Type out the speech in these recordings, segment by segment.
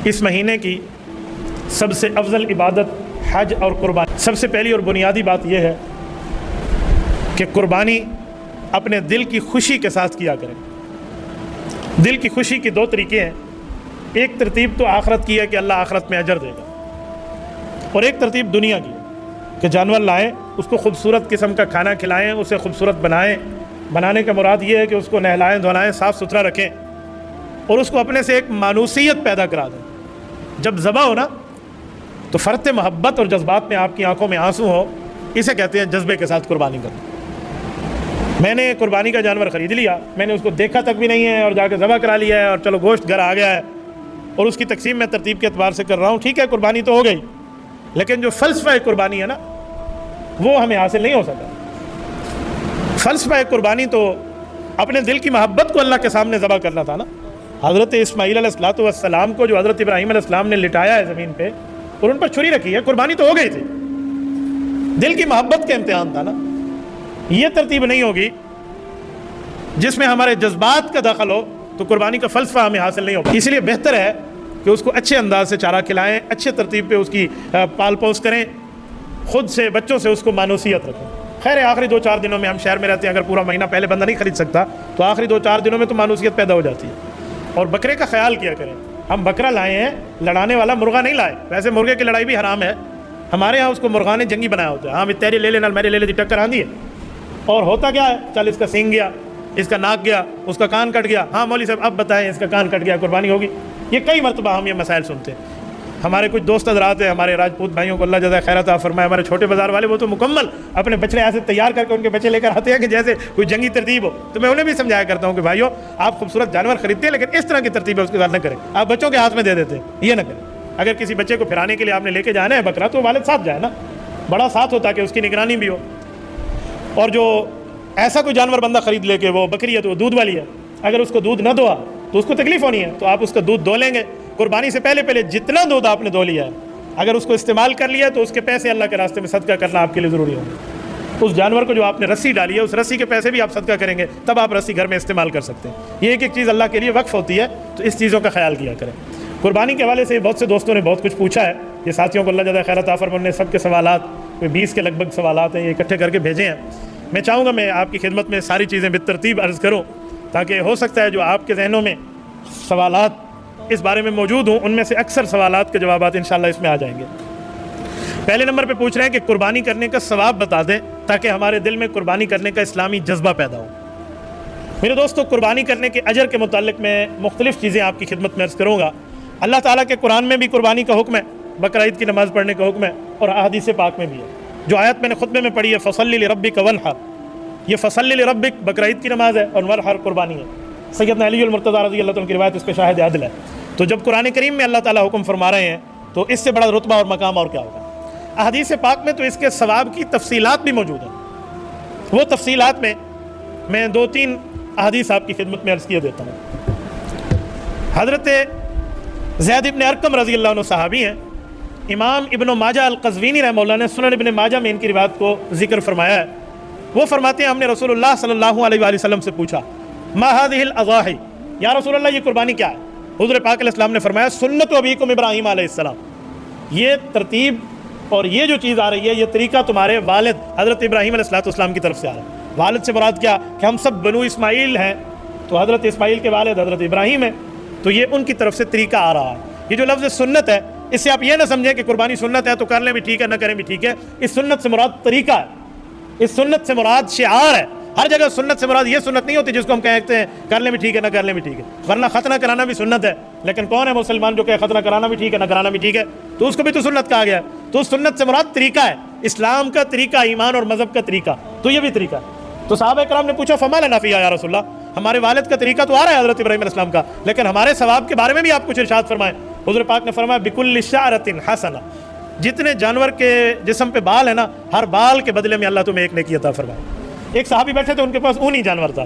اس مہینے کی سب سے افضل عبادت حج اور قربانی۔ سب سے پہلی اور بنیادی بات یہ ہے کہ قربانی اپنے دل کی خوشی کے ساتھ کیا کریں۔ دل کی خوشی کے دو طریقے ہیں، ایک ترتیب تو آخرت کی ہے کہ اللہ آخرت میں اجر دے گا، اور ایک ترتیب دنیا کی ہے کہ جانور لائیں، اس کو خوبصورت قسم کا کھانا کھلائیں، اسے خوبصورت بنائیں۔ بنانے کا مراد یہ ہے کہ اس کو نہلائیں دھلائیں، صاف ستھرا رکھیں، اور اس کو اپنے سے ایک مانوسیت پیدا کرا دیں۔ جب ذبح ہو نا تو فرط محبت اور جذبات میں آپ کی آنکھوں میں آنسو ہو، اسے کہتے ہیں جذبے کے ساتھ قربانی کرنا۔ میں نے قربانی کا جانور خرید لیا، میں نے اس کو دیکھا تک بھی نہیں ہے اور جا کے ذبح کرا لیا ہے، اور چلو گوشت گھر آ گیا ہے اور اس کی تقسیم میں ترتیب کے اعتبار سے کر رہا ہوں، ٹھیک ہے قربانی تو ہو گئی، لیکن جو فلسفہ قربانی ہے نا وہ ہمیں حاصل نہیں ہو سکا۔ فلسفہ قربانی تو اپنے دل کی محبت کو اللہ کے سامنے ذبح کرنا تھا نا۔ حضرت اسماعیل علیہ السلام کو جو حضرت ابراہیم علیہ السلام نے لٹایا ہے زمین پہ اور ان پر چھری رکھی ہے، قربانی تو ہو گئی تھی، دل کی محبت کا امتحان تھا نا۔ یہ ترتیب نہیں ہوگی جس میں ہمارے جذبات کا دخل ہو تو قربانی کا فلسفہ ہمیں حاصل نہیں ہوگا۔ اس لیے بہتر ہے کہ اس کو اچھے انداز سے چارہ کھلائیں، اچھے ترتیب پہ اس کی پال پوس کریں، خود سے بچوں سے اس کو مانوسیت رکھیں۔ خیر آخری 2-4 دنوں میں ہم شہر میں رہتے ہیں، اگر پورا مہینہ پہلے بندہ نہیں خرید سکتا تو آخری 2-4 دنوں میں تو مانوسیت پیدا ہو جاتی ہے۔ اور بکرے کا خیال کیا کریں، ہم بکرا لائے ہیں، لڑانے والا مرغا نہیں لائے۔ ویسے مرغے کی لڑائی بھی حرام ہے، ہمارے ہاں اس کو مرغان جنگی بنایا ہوتا ہے۔ ہاں تیرے لے لینا، میرے لے لے دی، ٹکر آندھی ہے۔ اور ہوتا کیا ہے، چل اس کا سینگ گیا، اس کا ناک گیا، اس کا کان کٹ گیا، ہاں مولوی صاحب اب بتائیں اس کا کان کٹ گیا، قربانی ہوگی؟ یہ کئی مرتبہ ہم یہ مسائل سنتے ہیں۔ ہمارے کچھ دوست حضرات ہیں، ہمارے راجپوت بھائیوں کو اللہ جزائے خیر عطا فرمائے، ہمارے چھوٹے بازار والے، وہ تو مکمل اپنے بچڑے ایسے تیار کر کے ان کے بچے لے کر آتے ہیں کہ جیسے کوئی جنگی ترتیب ہو۔ تو میں انہیں بھی سمجھایا کرتا ہوں کہ بھائیو آپ خوبصورت جانور خریدتے ہیں لیکن اس طرح کی ترتیب ہے اس کے ساتھ نہ کریں، آپ بچوں کے ہاتھ میں دے دیتے ہیں، یہ نہ کریں۔ اگر کسی بچے کو پھرانے کے لیے آپ نے لے کے جانا ہے بکرا تو والد ساتھ جائے نا، بڑا ساتھ ہوتا ہے کہ اس کی نگرانی بھی ہو۔ اور جو ایسا کوئی جانور بندہ خرید لے کہ وہ بکری ہے تو وہ دودھ والی ہے، اگر اس کو دودھ نہ دوا تو اس کو تکلیف ہونی ہے، تو آپ اس کا دودھ دھو لیں گے۔ قربانی سے پہلے جتنا دودھ آپ نے دھو لیا ہے اگر اس کو استعمال کر لیا تو اس کے پیسے اللہ کے راستے میں صدقہ کرنا آپ کے لیے ضروری ہوگا۔ اس جانور کو جو آپ نے رسی ڈالی ہے اس رسی کے پیسے بھی آپ صدقہ کریں گے، تب آپ رسی گھر میں استعمال کر سکتے ہیں۔ یہ ایک چیز اللہ کے لیے وقف ہوتی ہے، تو اس چیزوں کا خیال کیا کریں۔ قربانی کے حوالے سے بہت سے دوستوں نے بہت کچھ پوچھا ہے، یہ ساتھیوں کو اللہ جزائے خیر عطا فرمائے، نے سب کے سوالات، کوئی 20 کے لگ بھگ سوالات ہیں، یہ اکٹھے کر کے بھیجے ہیں۔ میں چاہوں گا میں آپ کی خدمت میں ساری چیزیں بالترتیب عرض کروں، تاکہ ہو سکتا ہے جو آپ کے ذہنوں میں سوالات اس بارے میں موجود ہوں ان میں سے اکثر سوالات کے جوابات انشاءاللہ اس میں آ جائیں گے۔ پہلے نمبر پہ پوچھ رہے ہیں کہ قربانی کرنے کا ثواب بتا دیں تاکہ ہمارے دل میں قربانی کرنے کا اسلامی جذبہ پیدا ہو۔ میرے دوستو، قربانی کرنے کے اجر کے متعلق میں مختلف چیزیں آپ کی خدمت میں عرض کروں گا۔ اللہ تعالیٰ کے قرآن میں بھی قربانی کا حکم ہے، بقرہ عید کی نماز پڑھنے کا حکم ہے، اور احادیث پاک میں بھی ہے۔ جو آیت میں نے خطبے میں پڑھی ہے فصلی لربک وانحر، یہ فصلی لربک بقرہ عید کی نماز ہے اور وانحر قربانی ہے۔ سیدنا علی المرتضیٰ رضی اللہ عنہ کی روایت اس پہ شاہد عدل ہے۔ تو جب قرآن کریم میں اللہ تعالیٰ حکم فرما رہے ہیں تو اس سے بڑا رتبہ اور مقام اور کیا ہوگا۔ احادیث پاک میں تو اس کے ثواب کی تفصیلات بھی موجود ہیں، وہ تفصیلات میں 2-3 احادیث آپ کی خدمت میں عرض کیے دیتا ہوں۔ حضرت زید ابن ارقم رضی اللہ عنہ صحابی ہیں، امام ابن ماجہ القزوینی رحمہ اللہ نے سنن ابن ماجہ میں ان کی روایت کو ذکر فرمایا ہے۔ وہ فرماتے ہیں ہم نے رسول اللہ صلی اللہ علیہ وآلہ وسلم سے پوچھا ما هذه الاضاحی، یا رسول اللہ یہ قربانی کیا ہے؟ حضور پاک علیہ السلام نے فرمایا سنت ابیکم ابراہیم علیہ السلام، یہ ترتیب اور یہ جو چیز آ رہی ہے یہ طریقہ تمہارے والد حضرت ابراہیم علیہ السلام کی طرف سے آ رہا ہے۔ والد سے مراد کیا کہ ہم سب بنو اسماعیل ہیں، تو حضرت اسماعیل کے والد حضرت ابراہیم ہیں، تو یہ ان کی طرف سے طریقہ آ رہا ہے۔ یہ جو لفظ سنت ہے اس سے آپ یہ نہ سمجھیں کہ قربانی سنت ہے تو کر لیں بھی ٹھیک ہے نہ کریں بھی ٹھیک ہے۔ اس سنت سے مراد طریقہ ہے، اس سنت سے مراد شعار ہے۔ ہر جگہ سنت سے مراد یہ سنت نہیں ہوتی جس کو ہم کہتے ہیں کر لیں بھی ٹھیک ہے نہ کر لیں بھی ٹھیک ہے، ورنہ ختنہ کرانا بھی سنت ہے، لیکن کون ہے مسلمان جو کہ ختنہ کرانا بھی ٹھیک ہے نہ کرانا بھی ٹھیک ہے، تو اس کو بھی تو سنت کہا گیا ہے۔ تو سنت سے مراد طریقہ ہے، اسلام کا طریقہ، ایمان اور مذہب کا طریقہ، تو یہ بھی طریقہ ہے۔ تو صحابہ کرام نے پوچھا فما لنا فیہا یا رسول اللہ، ہمارے والد کا طریقہ تو آ رہا ہے حضرت ابراہیم علیہ السلام کا، لیکن ہمارے ثواب کے بارے میں بھی آپ کچھ ارشاد فرمائیں۔ حضور پاک نے فرمایا بکل شعرۃ حسنہ، جتنے جانور کے جسم پہ بال ہے نا، ہر بال کے بدلے میں اللہ تمہیں ایک نیکی عطا فرمائے۔ ایک صحابی بیٹھے تھے، ان کے پاس اونی جانور تھا،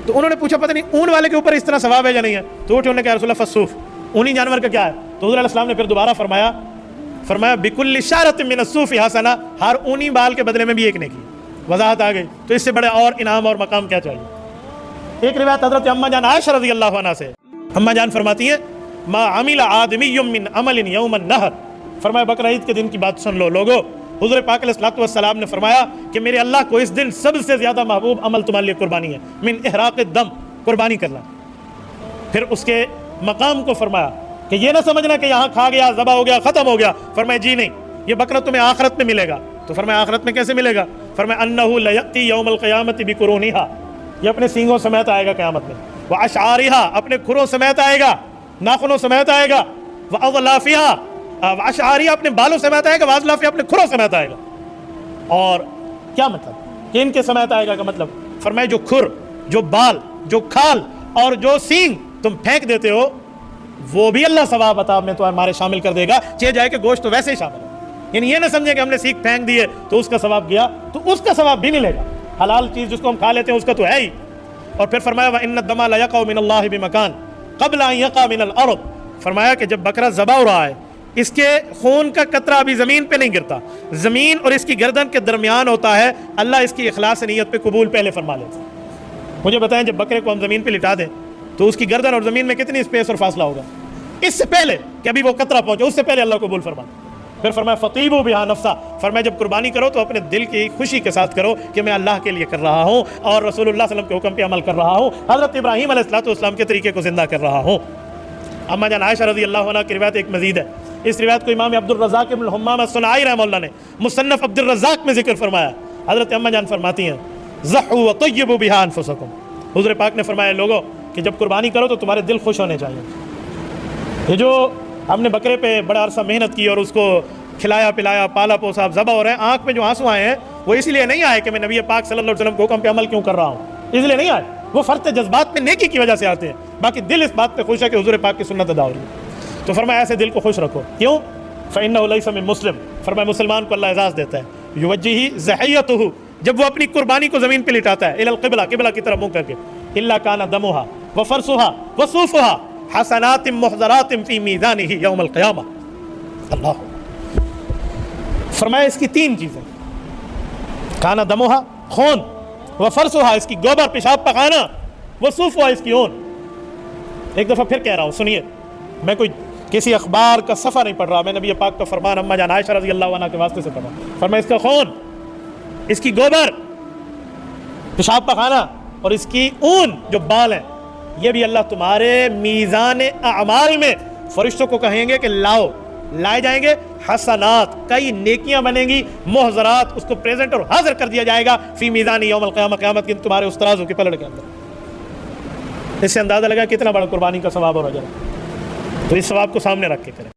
تو انہوں نے پوچھا پتہ نہیں اون والے کے اوپر اس طرح ثواب ہے یا نہیں ہے، تو اٹھے انہوں نے کہا رسول اللہ فصوف، اونی جانور کا کیا ہے؟ تو حضور علیہ السلام نے پھر دوبارہ فرمایا بکل شعرۃ من الصوف حسنہ، ہر اونی بال کے بدلے میں بھی ایک نیکی۔ وضاحت آ گئی، تو اس سے بڑے اور انعام اور مقام کیا چاہیے۔ ایک روایت حضرت اماں جان عائشہ رضی اللہ عنہا سے، اماں جان فرماتی ہیں ما عمل آدمی من عمل یوم النہر. فرمایا بقرہ عید کے دن کی بات سن لو لوگو. حضور پاک علیہ الصلوۃ والسلام نے فرمایا کہ میرے اللہ کو اس دن سب سے زیادہ محبوب عمل تمہارے لیے قربانی ہے. من احراق الدم، قربانی کرنا. پھر اس کے مقام کو فرمایا کہ یہ نہ سمجھنا کہ یہاں کھا گیا، ذبح ہو گیا، ختم ہو گیا. فرمایا جی نہیں، یہ بکرا تمہیں آخرت میں ملے گا. تو فرمایا آخرت میں کیسے ملے گا؟ فرمایا انہ لیأتی یوم القیامت بقرونہا، یہ اپنے سینگوں سمیت آئے گا قیامت میں. واشعارہا، اپنے کھروں سمیت آئے گا، ناخنوں سمیت آئے گا. واظلافہا، واشعارہا اپنے بالوں سمیت آئے گا، واظلافہا اپنے کھروں سمیت آئے گا. اور کیا مطلب کہ ان کے سمیت آئے گا کا مطلب؟ فرمایا جو کھر، جو بال، جو کھال اور جو سینگ تم پھینک دیتے ہو وہ بھی اللہ ثواب عطا میں تمہارے شامل کر دے گا. چہ جائے کہ گوشت تو ویسے ہی شامل ہے. یعنی یہ نہ سمجھیں کہ ہم نے سیخ پھینک دیے تو اس کا ثواب گیا، تو اس کا ثواب بھی ملے گا. حلال چیز جس کو ہم کھا لیتے ہیں اس کا تو ہے ہی. اور پھر فرمایا وَإِنَّ الدَّمَ لَيَقَعُ مِنَ اللَّهِ بِمَكَانٍ قَبْلَ أَن يَقَعَ مِنَ الْأَرْضِ. فرمایا کہ جب بکرا ذبح ہو رہا ہے اس کے خون کا قطرہ ابھی زمین پہ نہیں گرتا، زمین اور اس کی گردن کے درمیان ہوتا ہے. اللہ اس کی اخلاص نیت پہ قبول پہلے فرما لیتا ہے. مجھے بتائیں جب بکرے کو ہم زمین پہ لٹا دیں تو اس کی گردن اور زمین میں کتنی اسپیس اور فاصلہ ہوگا؟ اس سے پہلے کہ ابھی وہ قطرہ پہنچے اس سے پہلے اللہ قبول فرما. پھر فرمایا فطیبوا بہا نفسا. فرمایا جب قربانی کرو تو اپنے دل کی خوشی کے ساتھ کرو کہ میں اللہ کے لیے کر رہا ہوں اور رسول اللہ صلی اللہ علیہ وسلم کے حکم پہ عمل کر رہا ہوں، حضرت ابراہیم علیہ السلام کے طریقے کو زندہ کر رہا ہوں. اما جان عائشہ رضی اللہ عنہ کی روایت ایک مزید ہے. اس روایت کو امام عبد الرزاق ابن الحمام الصنعانی رحمہ اللہ نے مصنف عبد الرزاق میں ذکر فرمایا. حضرت اما جان فرماتی ہیں ضحوا وطیبوا بہا انفسکم. حضور پاک نے فرمایا لوگوں کہ جب قربانی کرو تو تمہارے دل خوش ہونے چاہیے. یہ جو ہم نے بکرے پہ بڑا عرصہ محنت کی اور اس کو کھلایا پلایا پالا پوسا ذبح ہو رہے ہیں، آنکھ میں جو آنسو آئے ہیں وہ اس لیے نہیں آئے کہ میں نبی پاک صلی اللہ علیہ وسلم کے حکم پہ عمل کیوں کر رہا ہوں، اس لیے نہیں آئے. وہ فرط جذبات میں نیکی کی وجہ سے آتے ہیں. باقی دل اس بات پہ خوش ہے کہ حضور پاک کی سنت ادا ہو رہی ہے. تو فرمایا ایسے دل کو خوش رکھو. کیوں؟ فإنہ لیس من مسلم. فرمایا مسلمان کو اللہ اعزاز دیتا ہے یوجہ ضحیتہ، جب وہ اپنی قربانی کو زمین پہ لٹاتا ہے الی القبلہ، قبلہ کی طرف منہ کر کے، الا کان دمھا وفرثھا وصوفھا حسنات محضرات فی میزانہ یوم القیامہ. اللہ فرمایا اس کی تین چیزیں، کانا دمھا خون، وفرثھا اس کی گوبر پیشاب پخانا، وصوفھا اس کی اون. ایک دفعہ پھر کہہ رہا ہوں سنیے، میں کوئی کسی اخبار کا صفحہ نہیں پڑھ رہا، میں نبی پاک کا فرمان اما جان عائشہ رضی اللہ عنہ کے واسطے سے پڑھ رہا ہوں. فرمایا اس کا خون، اس کی گوبر پیشاب پخانا اور اس کی اون جو بال ہیں، یہ بھی اللہ تمہارے میزان اعمال میں فرشتوں کو کہیں گے کہ لاؤ، لائے جائیں گے. حسنات کئی نیکیاں بنیں گی، محضرات اس کو پریزنٹ اور حاضر کر دیا جائے گا فی میزان یوم القیامہ، قیامت کے تمہارے اس ترازو کے پلڑ کے اندر. اس سے اندازہ لگا کتنا بڑا قربانی کا ثواب اور اجر ہے. تو اس ثواب کو سامنے رکھ کے کریں.